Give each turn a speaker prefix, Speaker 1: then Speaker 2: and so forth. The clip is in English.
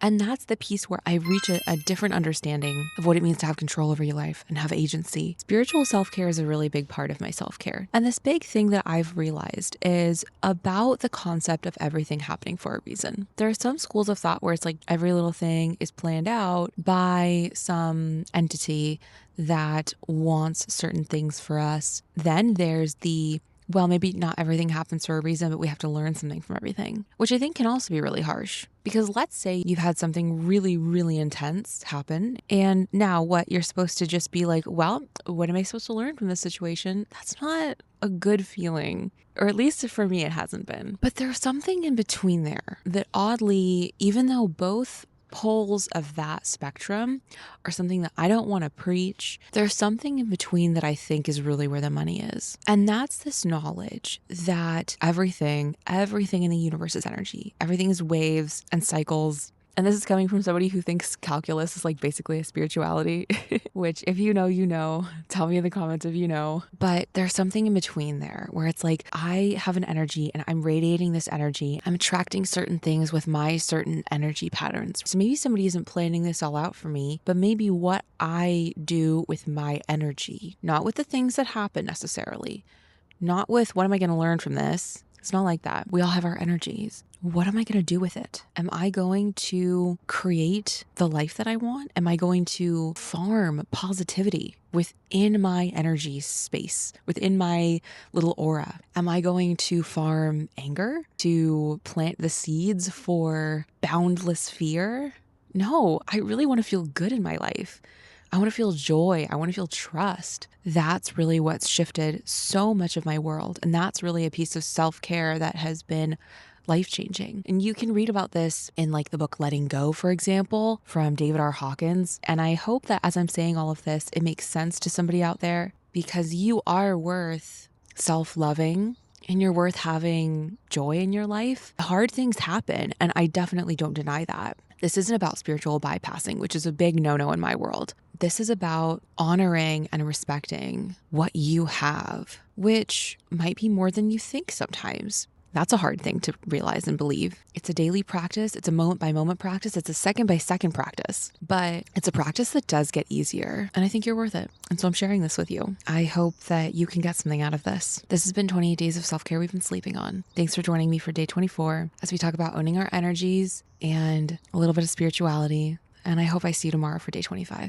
Speaker 1: And that's the piece where I reach a different understanding of what it means to have control over your life and have agency. Spiritual self-care is a really big part of my self-care. And this big thing that I've realized is about the concept of everything happening for a reason. There are some schools of thought where it's like every little thing is planned out by some entity that wants certain things for us. Then there's the, well, maybe not everything happens for a reason, but we have to learn something from everything, which I think can also be really harsh. Because let's say you've had something really, really intense happen, and now what, you're supposed to just be like, well, what am I supposed to learn from this situation? That's not a good feeling. Or at least for me, it hasn't been. But there's something in between there that oddly, even though both poles of that spectrum are something that I don't want to preach, there's something in between that I think is really where the money is. And that's this knowledge that everything in the universe is energy. Everything is waves and cycles. And this is coming from somebody who thinks calculus is like basically a spirituality, which if you know, you know, tell me in the comments if you know. But there's something in between there where it's like I have an energy and I'm radiating this energy. I'm attracting certain things with my certain energy patterns. So maybe somebody isn't planning this all out for me, but maybe what I do with my energy, not with the things that happen necessarily, not with what am I going to learn from this? It's not like that. We all have our energies. What am I going to do with it? Am I going to create the life that I want? Am I going to farm positivity within my energy space, within my little aura? Am I going to farm anger to plant the seeds for boundless fear? No, I really want to feel good in my life. I want to feel joy. I want to feel trust. That's really what's shifted so much of my world. And that's really a piece of self-care that has been life-changing. And you can read about this in like the book Letting Go, for example, from David R. Hawkins. And I hope that as I'm saying all of this, it makes sense to somebody out there, because you are worth self-loving and you're worth having joy in your life. Hard things happen, and I definitely don't deny that. This isn't about spiritual bypassing, which is a big no-no in my world. This is about honoring and respecting what you have, which might be more than you think sometimes. That's a hard thing to realize and believe. It's a daily practice. It's a moment by moment practice. It's a second by second practice, but it's a practice that does get easier. And I think you're worth it. And so I'm sharing this with you. I hope that you can get something out of this. This has been 28 days of self-care we've been sleeping on. Thanks for joining me for day 24 as we talk about owning our energies and a little bit of spirituality. And I hope I see you tomorrow for day 25.